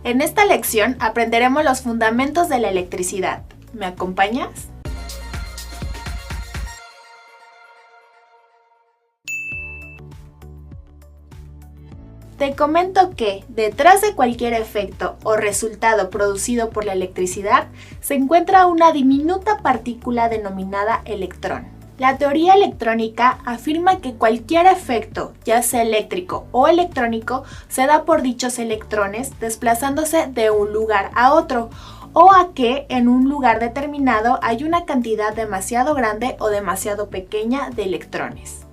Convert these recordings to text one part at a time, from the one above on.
En esta lección aprenderemos los fundamentos de la electricidad. ¿Me acompañas? Te comento que detrás de cualquier efecto o resultado producido por la electricidad se encuentra una diminuta partícula denominada electrón. La teoría electrónica afirma que cualquier efecto, ya sea eléctrico o electrónico, se da por dichos electrones desplazándose de un lugar a otro, o a que en un lugar determinado hay una cantidad demasiado grande o demasiado pequeña de electrones.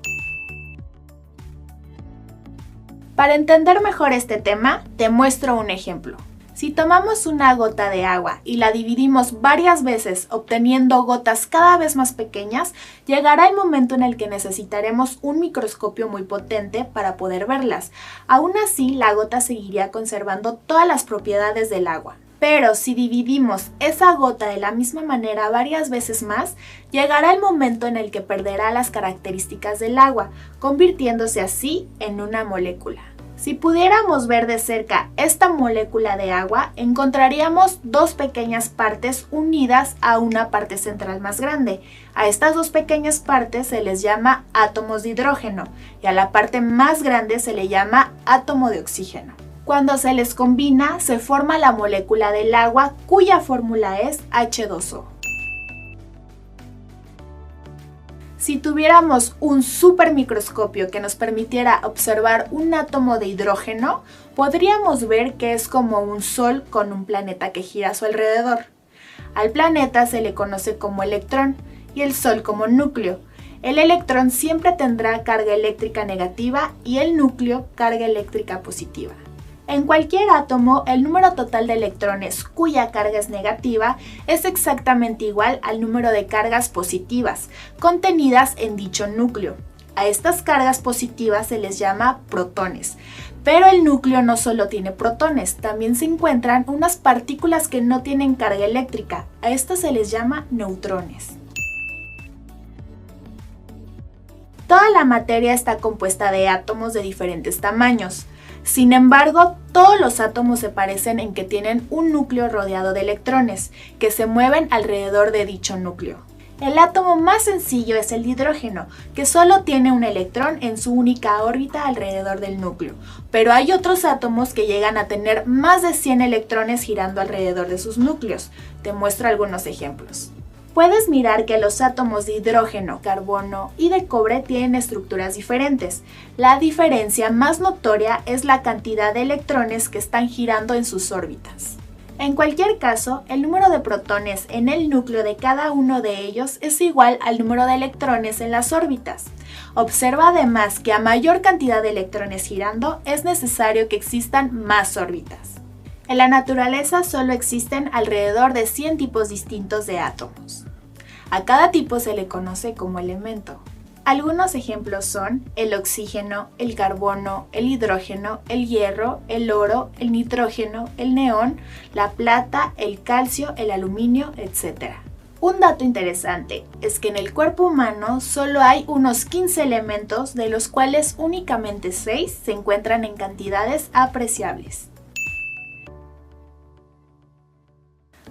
Para entender mejor este tema, te muestro un ejemplo. Si tomamos una gota de agua y la dividimos varias veces obteniendo gotas cada vez más pequeñas, llegará el momento en el que necesitaremos un microscopio muy potente para poder verlas. Aún así, la gota seguiría conservando todas las propiedades del agua. Pero si dividimos esa gota de la misma manera varias veces más, llegará el momento en el que perderá las características del agua, convirtiéndose así en una molécula. Si pudiéramos ver de cerca esta molécula de agua, encontraríamos dos pequeñas partes unidas a una parte central más grande. A estas dos pequeñas partes se les llama átomos de hidrógeno y a la parte más grande se le llama átomo de oxígeno. Cuando se les combina, se forma la molécula del agua, cuya fórmula es H2O. Si tuviéramos un supermicroscopio que nos permitiera observar un átomo de hidrógeno, podríamos ver que es como un sol con un planeta que gira a su alrededor. Al planeta se le conoce como electrón y el sol como núcleo. El electrón siempre tendrá carga eléctrica negativa y el núcleo carga eléctrica positiva. En cualquier átomo, el número total de electrones cuya carga es negativa es exactamente igual al número de cargas positivas contenidas en dicho núcleo. A estas cargas positivas se les llama protones, pero el núcleo no solo tiene protones, también se encuentran unas partículas que no tienen carga eléctrica. A estas se les llama neutrones. Toda la materia está compuesta de átomos de diferentes tamaños. Sin embargo, todos los átomos se parecen en que tienen un núcleo rodeado de electrones, que se mueven alrededor de dicho núcleo. El átomo más sencillo es el de hidrógeno, que solo tiene un electrón en su única órbita alrededor del núcleo, pero hay otros átomos que llegan a tener más de 100 electrones girando alrededor de sus núcleos. Te muestro algunos ejemplos. Puedes mirar que los átomos de hidrógeno, carbono y de cobre tienen estructuras diferentes. La diferencia más notoria es la cantidad de electrones que están girando en sus órbitas. En cualquier caso, el número de protones en el núcleo de cada uno de ellos es igual al número de electrones en las órbitas. Observa además que a mayor cantidad de electrones girando, es necesario que existan más órbitas. En la naturaleza solo existen alrededor de 100 tipos distintos de átomos. A cada tipo se le conoce como elemento. Algunos ejemplos son el oxígeno, el carbono, el hidrógeno, el hierro, el oro, el nitrógeno, el neón, la plata, el calcio, el aluminio, etc. Un dato interesante es que en el cuerpo humano solo hay unos 15 elementos, de los cuales únicamente 6 se encuentran en cantidades apreciables.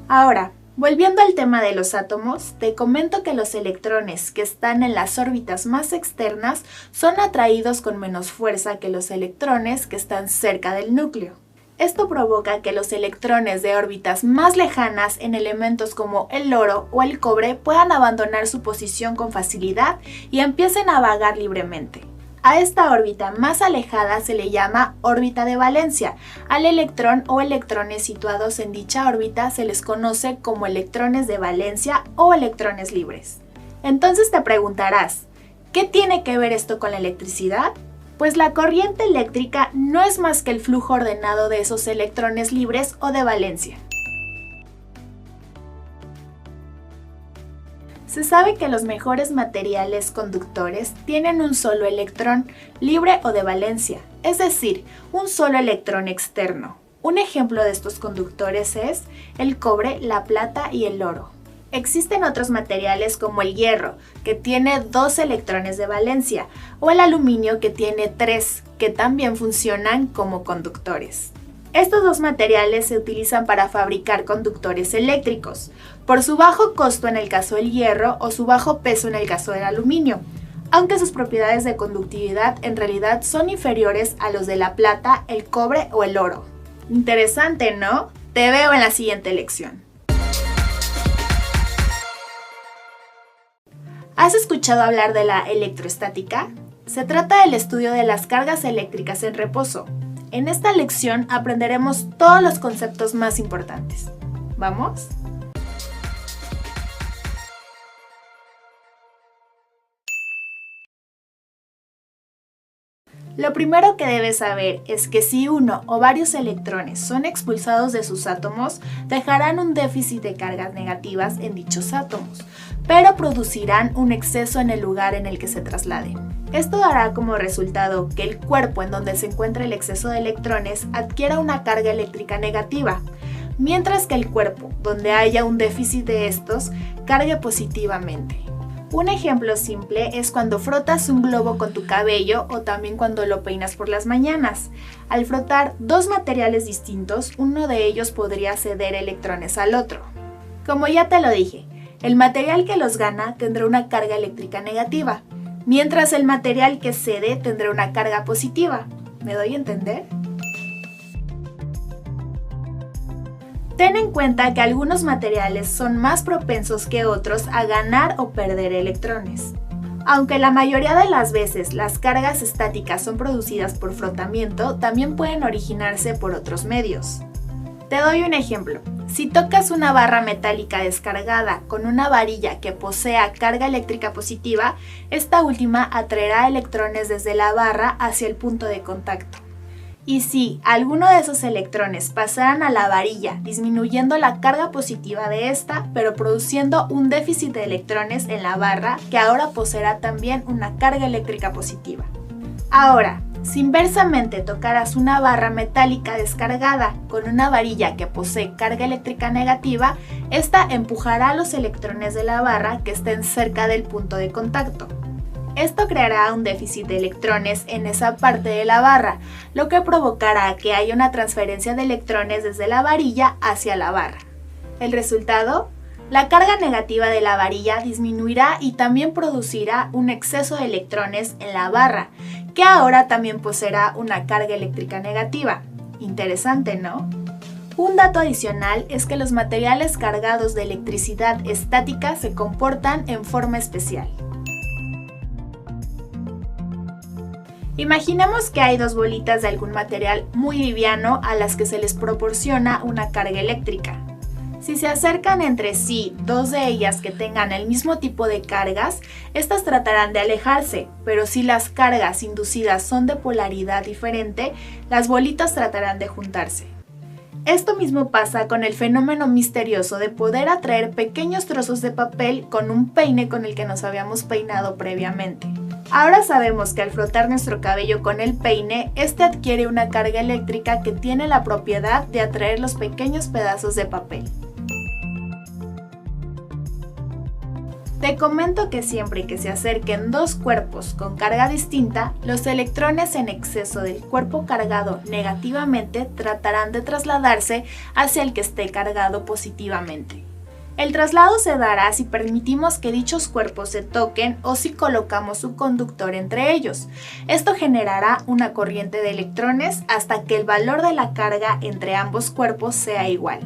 Ahora, volviendo al tema de los átomos, te comento que los electrones que están en las órbitas más externas son atraídos con menos fuerza que los electrones que están cerca del núcleo. Esto provoca que los electrones de órbitas más lejanas en elementos como el oro o el cobre puedan abandonar su posición con facilidad y empiecen a vagar libremente. A esta órbita más alejada se le llama órbita de valencia. Al electrón o electrones situados en dicha órbita se les conoce como electrones de valencia o electrones libres. Entonces te preguntarás, ¿qué tiene que ver esto con la electricidad? Pues la corriente eléctrica no es más que el flujo ordenado de esos electrones libres o de valencia. Se sabe que los mejores materiales conductores tienen un solo electrón, libre o de valencia, es decir, un solo electrón externo. Un ejemplo de estos conductores es el cobre, la plata y el oro. Existen otros materiales como el hierro, que tiene 2 electrones de valencia, o el aluminio, que tiene 3, que también funcionan como conductores. Estos dos materiales se utilizan para fabricar conductores eléctricos, por su bajo costo en el caso del hierro o su bajo peso en el caso del aluminio, aunque sus propiedades de conductividad en realidad son inferiores a los de la plata, el cobre o el oro. Interesante, ¿no? Te veo en la siguiente lección. ¿Has escuchado hablar de la electroestática? Se trata del estudio de las cargas eléctricas en reposo. En esta lección aprenderemos todos los conceptos más importantes. ¿Vamos? Lo primero que debes saber es que si uno o varios electrones son expulsados de sus átomos, dejarán un déficit de cargas negativas en dichos átomos, pero producirán un exceso en el lugar en el que se trasladen. Esto dará como resultado que el cuerpo en donde se encuentra el exceso de electrones adquiera una carga eléctrica negativa, mientras que el cuerpo donde haya un déficit de estos cargue positivamente. Un ejemplo simple es cuando frotas un globo con tu cabello o también cuando lo peinas por las mañanas. Al frotar dos materiales distintos, uno de ellos podría ceder electrones al otro. Como ya te lo dije, el material que los gana tendrá una carga eléctrica negativa, mientras el material que cede tendrá una carga positiva. ¿Me doy a entender? Ten en cuenta que algunos materiales son más propensos que otros a ganar o perder electrones. Aunque la mayoría de las veces las cargas estáticas son producidas por frotamiento, también pueden originarse por otros medios. Te doy un ejemplo. Si tocas una barra metálica descargada con una varilla que posea carga eléctrica positiva, esta última atraerá electrones desde la barra hacia el punto de contacto. Y si alguno de esos electrones pasaran a la varilla, disminuyendo la carga positiva de esta, pero produciendo un déficit de electrones en la barra, que ahora poseerá también una carga eléctrica positiva. Ahora, si inversamente tocaras una barra metálica descargada con una varilla que posee carga eléctrica negativa, esta empujará los electrones de la barra que estén cerca del punto de contacto. Esto creará un déficit de electrones en esa parte de la barra, lo que provocará que haya una transferencia de electrones desde la varilla hacia la barra. ¿El resultado? La carga negativa de la varilla disminuirá y también producirá un exceso de electrones en la barra, que ahora también poseerá una carga eléctrica negativa. Interesante, ¿no? Un dato adicional es que los materiales cargados de electricidad estática se comportan en forma especial. Imaginemos que hay dos bolitas de algún material muy liviano a las que se les proporciona una carga eléctrica. Si se acercan entre sí dos de ellas que tengan el mismo tipo de cargas, estas tratarán de alejarse, pero si las cargas inducidas son de polaridad diferente, las bolitas tratarán de juntarse. Esto mismo pasa con el fenómeno misterioso de poder atraer pequeños trozos de papel con un peine con el que nos habíamos peinado previamente. Ahora sabemos que al frotar nuestro cabello con el peine, este adquiere una carga eléctrica que tiene la propiedad de atraer los pequeños pedazos de papel. Te comento que siempre que se acerquen dos cuerpos con carga distinta, los electrones en exceso del cuerpo cargado negativamente tratarán de trasladarse hacia el que esté cargado positivamente. El traslado se dará si permitimos que dichos cuerpos se toquen o si colocamos un conductor entre ellos. Esto generará una corriente de electrones hasta que el valor de la carga entre ambos cuerpos sea igual.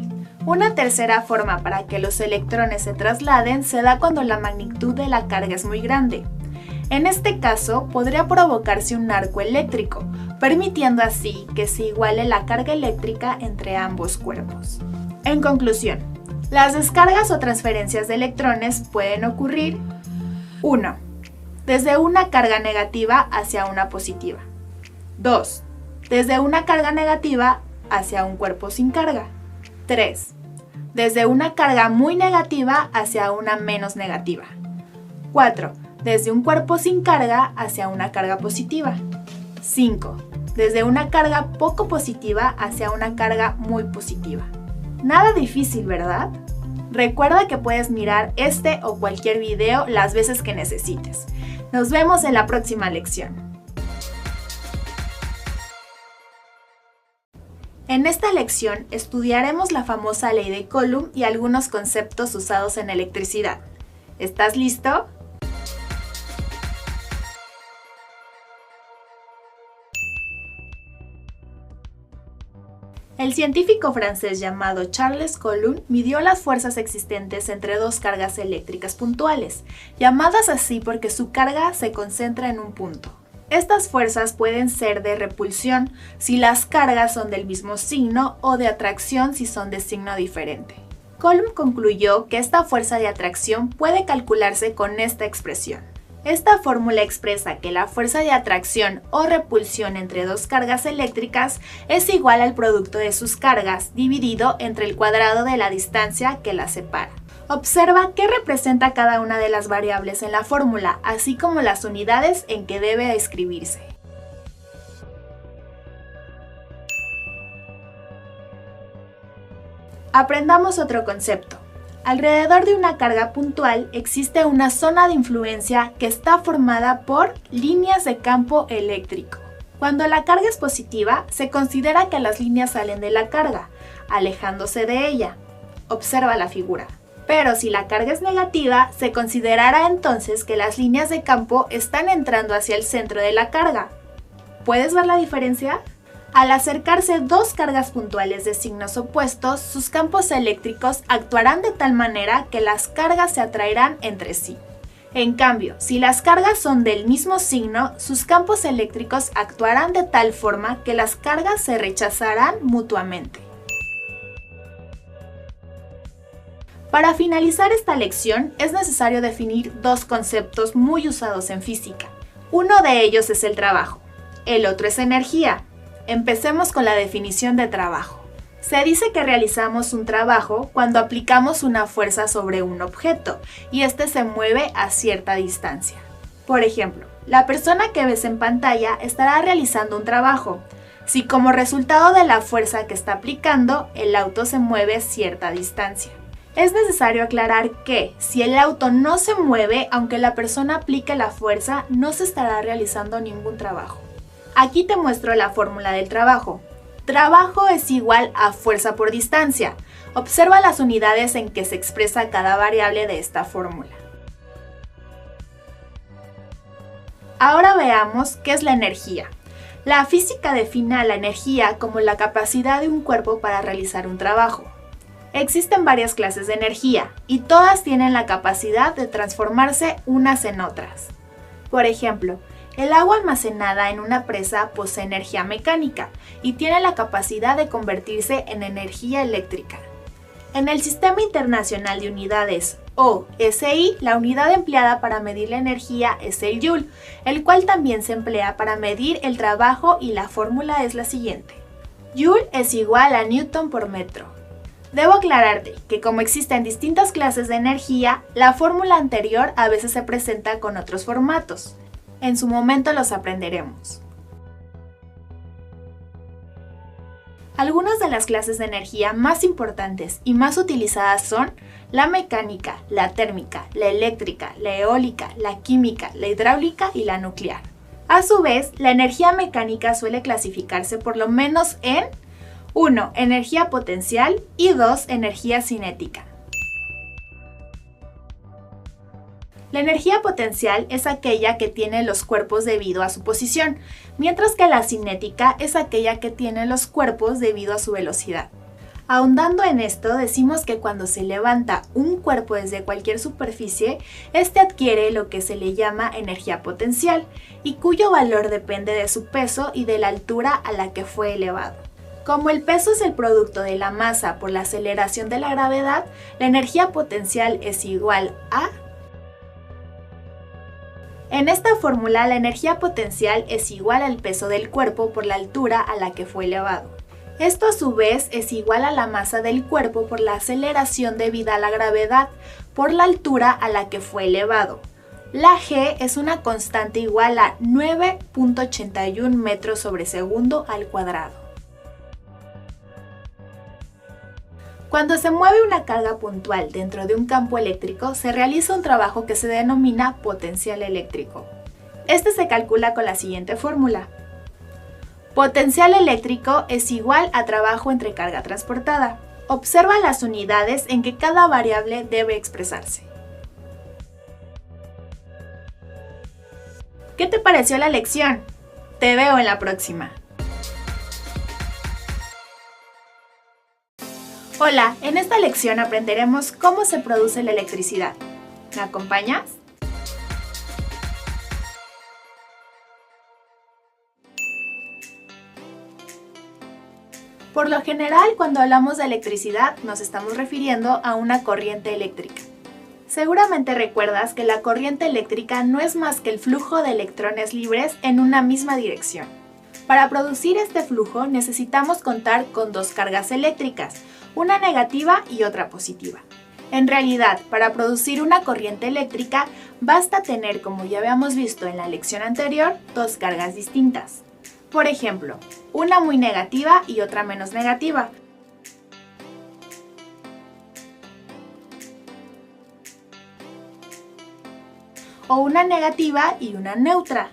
Una tercera forma para que los electrones se trasladen se da cuando la magnitud de la carga es muy grande. En este caso, podría provocarse un arco eléctrico, permitiendo así que se iguale la carga eléctrica entre ambos cuerpos. En conclusión, las descargas o transferencias de electrones pueden ocurrir 1. Desde una carga negativa hacia una positiva. 2. Desde una carga negativa hacia un cuerpo sin carga. 3. Desde una carga muy negativa hacia una menos negativa. 4. Desde un cuerpo sin carga hacia una carga positiva. 5. Desde una carga poco positiva hacia una carga muy positiva. Nada difícil, ¿verdad? Recuerda que puedes mirar este o cualquier video las veces que necesites. Nos vemos en la próxima lección. En esta lección estudiaremos la famosa ley de Coulomb y algunos conceptos usados en electricidad. ¿Estás listo? El científico francés llamado Charles Coulomb midió las fuerzas existentes entre dos cargas eléctricas puntuales, llamadas así porque su carga se concentra en un punto. Estas fuerzas pueden ser de repulsión si las cargas son del mismo signo o de atracción si son de signo diferente. Coulomb concluyó que esta fuerza de atracción puede calcularse con esta expresión. Esta fórmula expresa que la fuerza de atracción o repulsión entre dos cargas eléctricas es igual al producto de sus cargas dividido entre el cuadrado de la distancia que las separa. Observa qué representa cada una de las variables en la fórmula, así como las unidades en que debe escribirse. Aprendamos otro concepto. Alrededor de una carga puntual existe una zona de influencia que está formada por líneas de campo eléctrico. Cuando la carga es positiva, se considera que las líneas salen de la carga, alejándose de ella. Observa la figura. Pero si la carga es negativa, se considerará entonces que las líneas de campo están entrando hacia el centro de la carga. ¿Puedes ver la diferencia? Al acercarse dos cargas puntuales de signos opuestos, sus campos eléctricos actuarán de tal manera que las cargas se atraerán entre sí. En cambio, si las cargas son del mismo signo, sus campos eléctricos actuarán de tal forma que las cargas se rechazarán mutuamente. Para finalizar esta lección, es necesario definir dos conceptos muy usados en física. Uno de ellos es el trabajo, el otro es energía. Empecemos con la definición de trabajo. Se dice que realizamos un trabajo cuando aplicamos una fuerza sobre un objeto y éste se mueve a cierta distancia. Por ejemplo, la persona que ves en pantalla estará realizando un trabajo, si como resultado de la fuerza que está aplicando, el auto se mueve a cierta distancia. Es necesario aclarar que, si el auto no se mueve, aunque la persona aplique la fuerza, no se estará realizando ningún trabajo. Aquí te muestro la fórmula del trabajo. Trabajo es igual a fuerza por distancia. Observa las unidades en que se expresa cada variable de esta fórmula. Ahora veamos qué es la energía. La física define a la energía como la capacidad de un cuerpo para realizar un trabajo. Existen varias clases de energía y todas tienen la capacidad de transformarse unas en otras. Por ejemplo, el agua almacenada en una presa posee energía mecánica y tiene la capacidad de convertirse en energía eléctrica. En el Sistema Internacional de Unidades, o SI, la unidad empleada para medir la energía es el Joule, el cual también se emplea para medir el trabajo y la fórmula es la siguiente. Joule es igual a Newton por metro. Debo aclararte que como existen distintas clases de energía, la fórmula anterior a veces se presenta con otros formatos. En su momento los aprenderemos. Algunas de las clases de energía más importantes y más utilizadas son la mecánica, la térmica, la eléctrica, la eólica, la química, la hidráulica y la nuclear. A su vez, la energía mecánica suele clasificarse por lo menos en 1. Energía potencial y 2. Energía cinética. La energía potencial es aquella que tiene los cuerpos debido a su posición, mientras que la cinética es aquella que tiene los cuerpos debido a su velocidad. Ahondando en esto, decimos que cuando se levanta un cuerpo desde cualquier superficie, este adquiere lo que se le llama energía potencial, y cuyo valor depende de su peso y de la altura a la que fue elevado. Como el peso es el producto de la masa por la aceleración de la gravedad, la energía potencial es igual a... En esta fórmula, la energía potencial es igual al peso del cuerpo por la altura a la que fue elevado. Esto a su vez es igual a la masa del cuerpo por la aceleración debida a la gravedad por la altura a la que fue elevado. La G es una constante igual a 9.81 metros sobre segundo al cuadrado. Cuando se mueve una carga puntual dentro de un campo eléctrico, se realiza un trabajo que se denomina potencial eléctrico. Este se calcula con la siguiente fórmula. Potencial eléctrico es igual a trabajo entre carga transportada. Observa las unidades en que cada variable debe expresarse. ¿Qué te pareció la lección? Te veo en la próxima. Hola, en esta lección aprenderemos cómo se produce la electricidad. ¿Me acompañas? Por lo general, cuando hablamos de electricidad, nos estamos refiriendo a una corriente eléctrica. Seguramente recuerdas que la corriente eléctrica no es más que el flujo de electrones libres en una misma dirección. Para producir este flujo necesitamos contar con dos cargas eléctricas, una negativa y otra positiva. En realidad, para producir una corriente eléctrica, basta tener, como ya habíamos visto en la lección anterior, dos cargas distintas. Por ejemplo, una muy negativa y otra menos negativa. O una negativa y una neutra.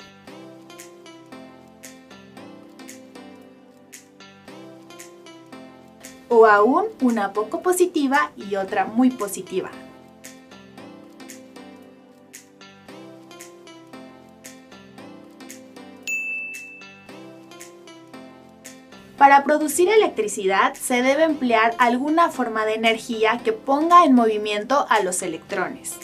O aún una poco positiva y otra muy positiva. Para producir electricidad se debe emplear alguna forma de energía que ponga en movimiento a los electrones.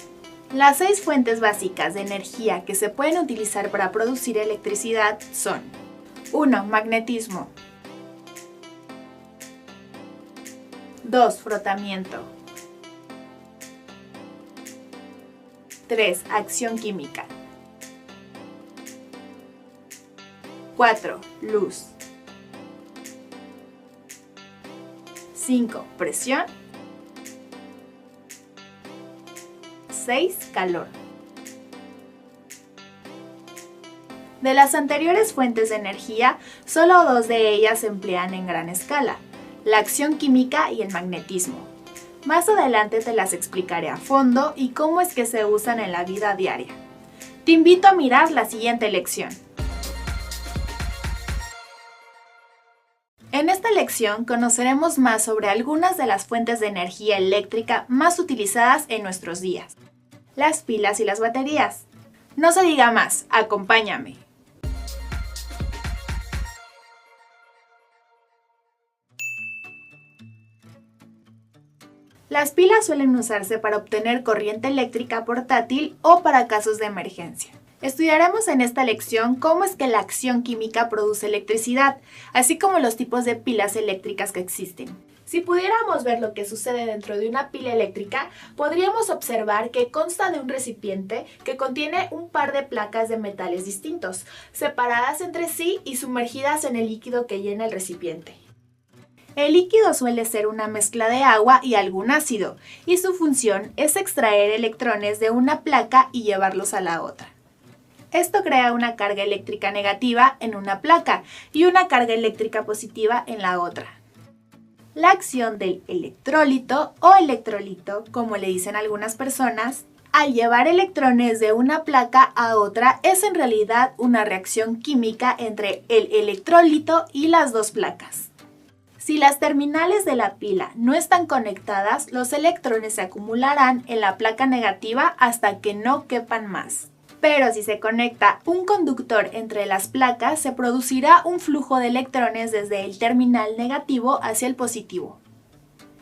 Las 6 fuentes básicas de energía que se pueden utilizar para producir electricidad son: 1. Magnetismo. 2. Frotamiento. 3. Acción química. 4. Luz. 5. Presión. 6. Calor. De las anteriores fuentes de energía, solo 2 de ellas se emplean en gran escala: la acción química y el magnetismo. Más adelante te las explicaré a fondo y cómo es que se usan en la vida diaria. Te invito a mirar la siguiente lección. En esta lección conoceremos más sobre algunas de las fuentes de energía eléctrica más utilizadas en nuestros días: las pilas y las baterías. No se diga más, acompáñame. Las pilas suelen usarse para obtener corriente eléctrica portátil o para casos de emergencia. Estudiaremos en esta lección cómo es que la acción química produce electricidad, así como los tipos de pilas eléctricas que existen. Si pudiéramos ver lo que sucede dentro de una pila eléctrica, podríamos observar que consta de un recipiente que contiene un par de placas de metales distintos, separadas entre sí y sumergidas en el líquido que llena el recipiente. El líquido suele ser una mezcla de agua y algún ácido, y su función es extraer electrones de una placa y llevarlos a la otra. Esto crea una carga eléctrica negativa en una placa y una carga eléctrica positiva en la otra. La acción del electrólito o electrolito, como le dicen algunas personas, al llevar electrones de una placa a otra, es en realidad una reacción química entre el electrolito y las dos placas. Si las terminales de la pila no están conectadas, los electrones se acumularán en la placa negativa hasta que no quepan más. Pero si se conecta un conductor entre las placas, se producirá un flujo de electrones desde el terminal negativo hacia el positivo.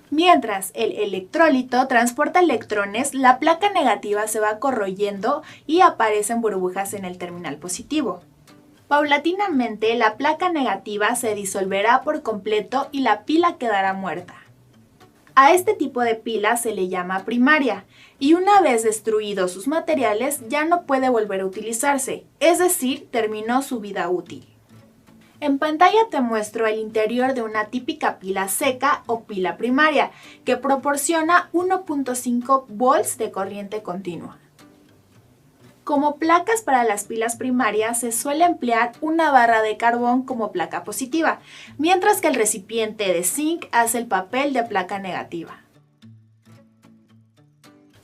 Mientras el electrolito transporta electrones, la placa negativa se va corroyendo y aparecen burbujas en el terminal positivo. Paulatinamente, la placa negativa se disolverá por completo y la pila quedará muerta. A este tipo de pila se le llama primaria, y una vez destruidos sus materiales ya no puede volver a utilizarse, es decir, terminó su vida útil. En pantalla te muestro el interior de una típica pila seca o pila primaria, que proporciona 1.5 volts de corriente continua. Como placas para las pilas primarias se suele emplear una barra de carbón como placa positiva, mientras que el recipiente de zinc hace el papel de placa negativa.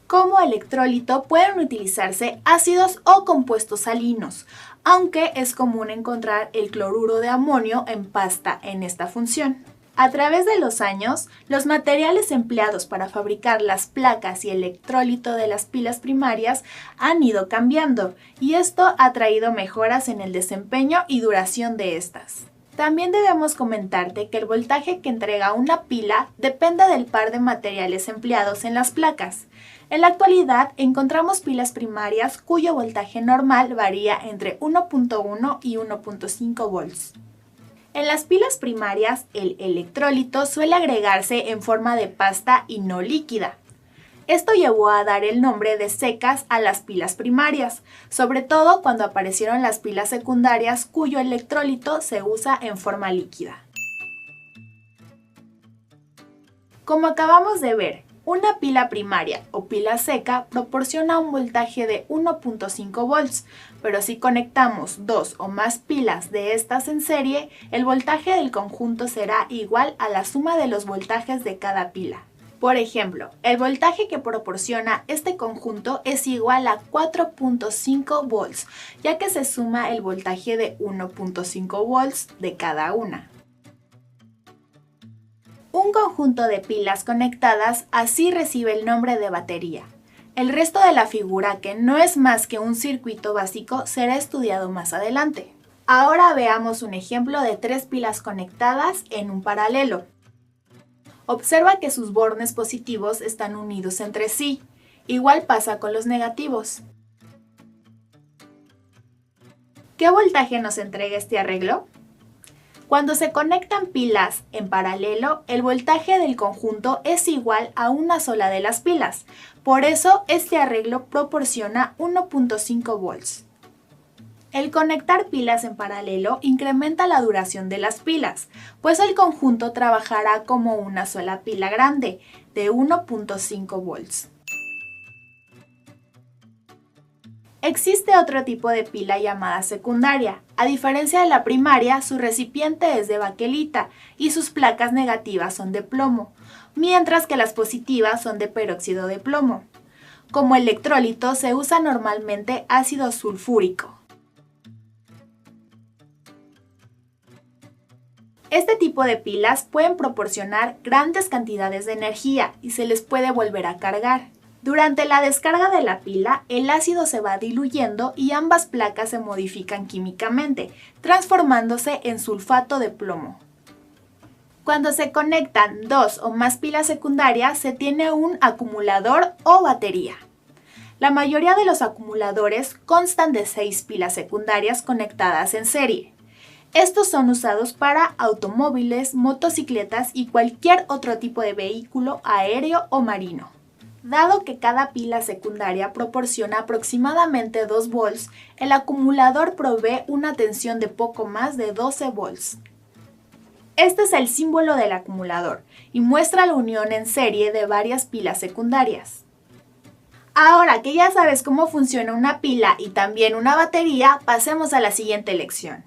Como electrolito pueden utilizarse ácidos o compuestos salinos, aunque es común encontrar el cloruro de amonio en pasta en esta función. A través de los años, los materiales empleados para fabricar las placas y electrolito de las pilas primarias han ido cambiando, y esto ha traído mejoras en el desempeño y duración de estas. También debemos comentarte que el voltaje que entrega una pila depende del par de materiales empleados en las placas. En la actualidad encontramos pilas primarias cuyo voltaje normal varía entre 1.1 y 1.5 volts. En las pilas primarias, el electrolito suele agregarse en forma de pasta y no líquida. Esto llevó a dar el nombre de secas a las pilas primarias, sobre todo cuando aparecieron las pilas secundarias cuyo electrolito se usa en forma líquida. Como acabamos de ver, una pila primaria o pila seca proporciona un voltaje de 1.5 volts, pero si conectamos dos o más pilas de estas en serie, el voltaje del conjunto será igual a la suma de los voltajes de cada pila. Por ejemplo, el voltaje que proporciona este conjunto es igual a 4.5 volts, ya que se suma el voltaje de 1.5 volts de cada una. Un conjunto de pilas conectadas así recibe el nombre de batería. El resto de la figura, que no es más que un circuito básico, será estudiado más adelante. Ahora veamos un ejemplo de 3 pilas conectadas en un paralelo. Observa que sus bornes positivos están unidos entre sí. Igual pasa con los negativos. ¿Qué voltaje nos entrega este arreglo? Cuando se conectan pilas en paralelo, el voltaje del conjunto es igual a una sola de las pilas. Por eso, este arreglo proporciona 1.5 volts. El conectar pilas en paralelo incrementa la duración de las pilas, pues el conjunto trabajará como una sola pila grande, de 1.5 volts. Existe otro tipo de pila llamada secundaria. A diferencia de la primaria, su recipiente es de baquelita y sus placas negativas son de plomo, mientras que las positivas son de peróxido de plomo. Como electrolito se usa normalmente ácido sulfúrico. Este tipo de pilas pueden proporcionar grandes cantidades de energía y se les puede volver a cargar. Durante la descarga de la pila, el ácido se va diluyendo y ambas placas se modifican químicamente, transformándose en sulfato de plomo. Cuando se conectan 2 o más pilas secundarias, se tiene un acumulador o batería. La mayoría de los acumuladores constan de 6 pilas secundarias conectadas en serie. Estos son usados para automóviles, motocicletas y cualquier otro tipo de vehículo aéreo o marino. Dado que cada pila secundaria proporciona aproximadamente 2 volts, el acumulador provee una tensión de poco más de 12 volts. Este es el símbolo del acumulador y muestra la unión en serie de varias pilas secundarias. Ahora que ya sabes cómo funciona una pila y también una batería, pasemos a la siguiente lección.